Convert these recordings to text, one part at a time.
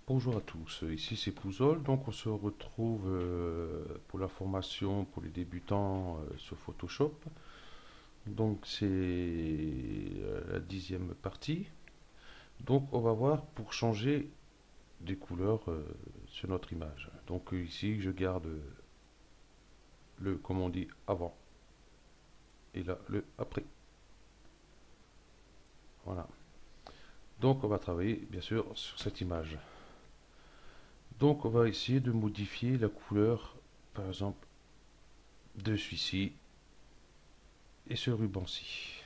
Bonjour à tous, ici c'est Pouzol, donc on se retrouve pour la formation pour les débutants sur Photoshop. Donc c'est la 10e partie. Donc on va voir pour changer des couleurs sur notre image. Donc ici je garde le, comme on dit, avant et là le après. Voilà. Donc on va travailler bien sûr sur cette image. Donc on va essayer de modifier la couleur, par exemple, de celui-ci et ce ruban-ci.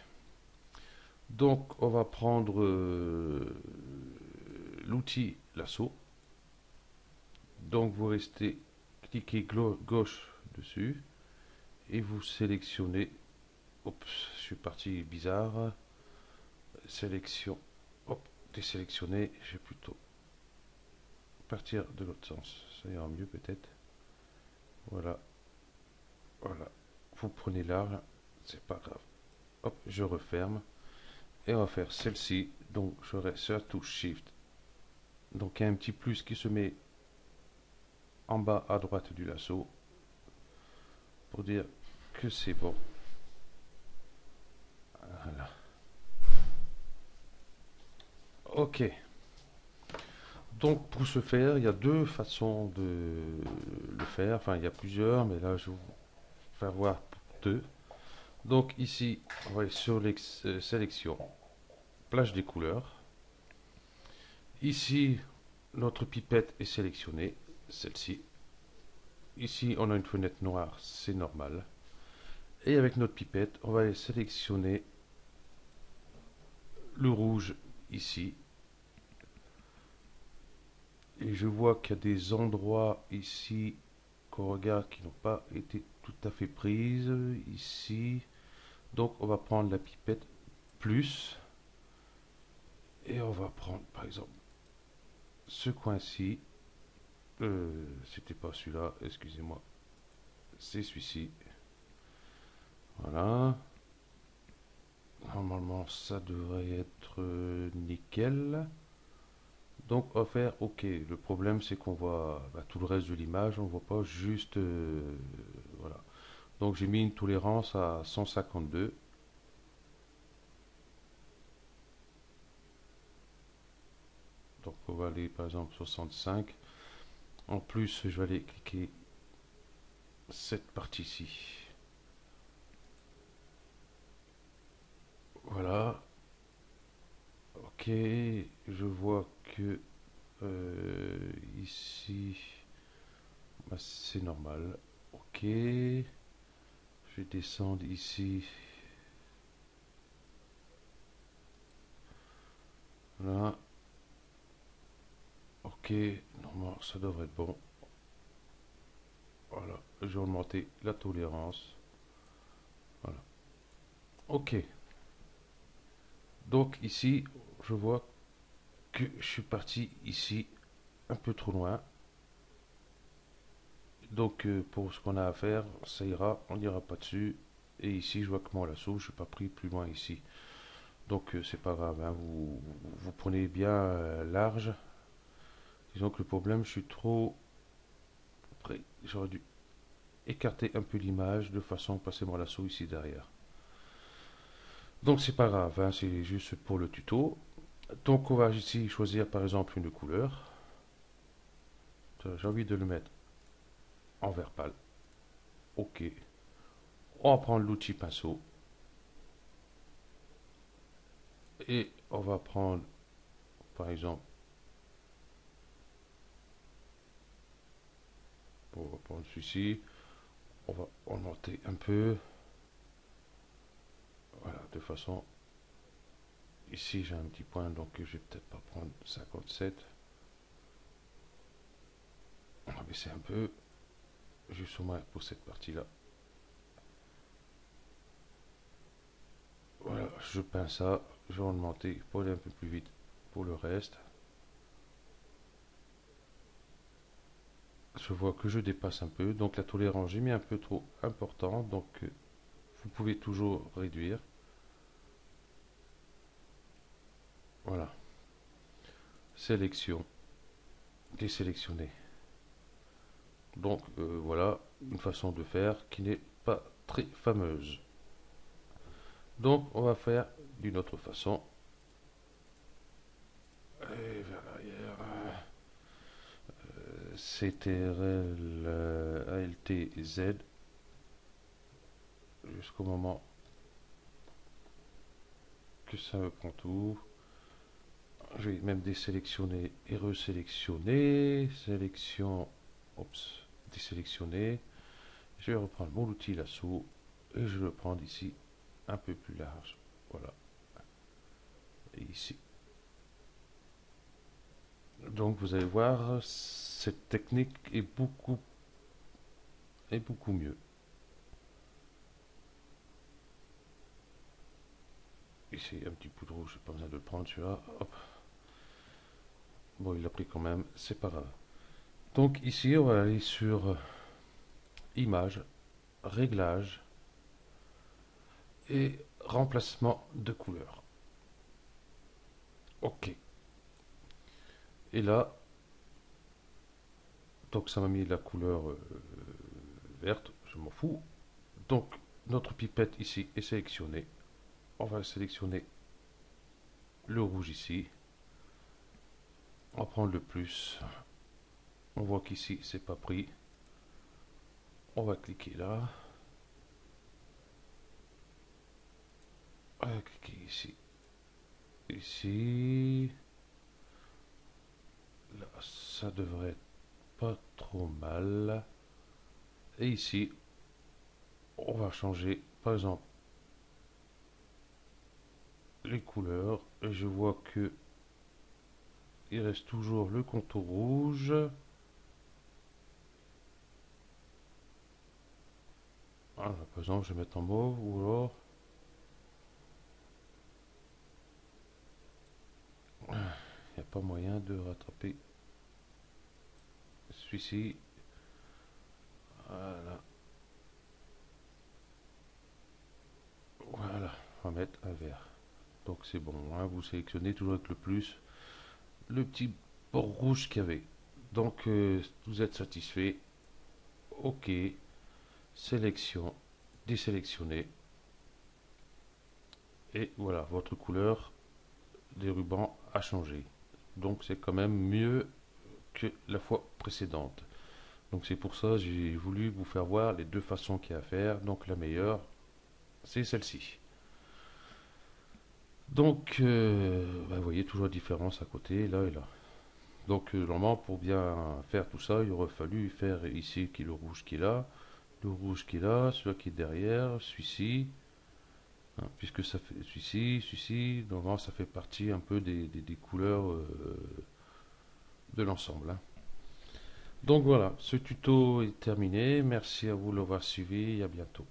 Donc, on va prendre l'outil lasso. Donc, vous restez cliquez gauche dessus et vous sélectionnez. Oups, je suis parti bizarre. Sélection. Hop, désélectionner. Je vais plutôt partir de l'autre sens. Ça ira mieux peut-être. Voilà, voilà. Vous prenez large, c'est pas grave. Hop, je referme. Et on va faire celle-ci. Donc, je reste sur la touche Shift. Donc, il y a un petit plus qui se met en bas à droite du lasso pour dire que c'est bon. Voilà. Ok. Donc pour ce faire, il y a deux façons de le faire. Enfin, il y a plusieurs, mais là, je vais vous faire voir deux. Donc ici, on va aller sur les sélection, plage des couleurs. Ici, notre pipette est sélectionnée, celle-ci. Ici, on a une fenêtre noire, c'est normal. Et avec notre pipette, on va aller sélectionner le rouge ici. Et je vois qu'il y a des endroits ici qu'on regarde qui n'ont pas été tout à fait prises. Ici. Donc on va prendre la pipette plus. Et on va prendre par exemple ce coin-ci. C'était pas celui-là, excusez-moi. C'est celui-ci. Voilà. Normalement ça devrait être nickel. Donc on va faire OK. Le problème c'est qu'on voit tout le reste de l'image, on ne voit pas juste voilà. Donc j'ai mis une tolérance à 152. Donc on va aller par exemple 65. En plus je vais aller cliquer cette partie-ci. Voilà. OK. Je vois que ici c'est normal. OK. Je vais descendre ici. Là. OK. Normalement ça devrait être bon. Voilà. Je vais augmenter la tolérance. Voilà. OK. Donc ici, je vois que je suis parti ici un peu trop loin. Donc pour ce qu'on a à faire, ça ira, on n'ira pas dessus. Et ici, je vois que mon lasso, je ne suis pas pris plus loin ici. Donc c'est pas grave, hein, vous prenez bien large. Disons que le problème, je suis trop près. J'aurais dû écarter un peu l'image de façon à passer mon lasso ici derrière. Donc c'est pas grave, hein, c'est juste pour le tuto. Donc on va ici choisir par exemple une couleur. J'ai envie de le mettre en vert pâle. OK. On va prendre l'outil pinceau et on va prendre par exemple, pour prendre celui-ci, on va augmenter un peu. Voilà, de façon, ici j'ai un petit point donc je vais peut-être pas prendre 57. On va baisser un peu, juste au moins pour cette partie-là. Voilà, je peins ça, je vais augmenter pour aller un peu plus vite pour le reste. Je vois que je dépasse un peu, donc la tolérance j'ai mis un peu trop important, donc vous pouvez toujours réduire. Voilà, sélection, désélectionner. Donc voilà une façon de faire qui n'est pas très fameuse. Donc on va faire d'une autre façon. Et vers l'arrière. CTRL ALT Z jusqu'au moment que ça me prend tout. Je vais même désélectionner et resélectionner. Sélection, oups, désélectionner. Je vais reprendre mon outil lasso et je vais le prendre ici un peu plus large. Voilà. Et ici. Donc vous allez voir, cette technique est beaucoup mieux. Ici, un petit peu de rouge, j'ai pas besoin de le prendre celui-là. Hop. Bon, il l'a pris quand même, c'est pas grave. Donc ici, on va aller sur Image, Réglages et Remplacement de couleur. OK. Et là, donc ça m'a mis la couleur verte, je m'en fous. Donc notre pipette ici est sélectionnée. On va sélectionner le rouge ici. On va prendre le plus. On voit qu'ici c'est pas pris. On va cliquer là. On va cliquer ici. Ici. Là, ça devrait être pas trop mal. Et ici, on va changer par exemple les couleurs. Et je vois que il reste toujours le contour rouge. Ah, par exemple, je vais mettre en mauve ou alors il n'y a pas moyen de rattraper celui-ci. Voilà. Voilà, on va mettre un vert. Donc c'est bon, hein, vous sélectionnez toujours avec le plus le petit bord rouge qu'il y avait. Donc vous êtes satisfait. OK, sélection, désélectionner. Et voilà, votre couleur des rubans a changé. Donc c'est quand même mieux que la fois précédente. Donc c'est pour ça que j'ai voulu vous faire voir les deux façons qu'il y a à faire. Donc la meilleure, c'est celle-ci. Donc vous voyez toujours la différence à côté, là et là. Donc normalement pour bien faire tout ça, il aurait fallu faire ici qui est le rouge qui est là, le rouge qui est là, celui qui est derrière, celui-ci, hein, puisque ça fait celui-ci, normalement ça fait partie un peu des couleurs de l'ensemble, hein. Donc voilà, ce tuto est terminé. Merci à vous de l'avoir suivi et à bientôt.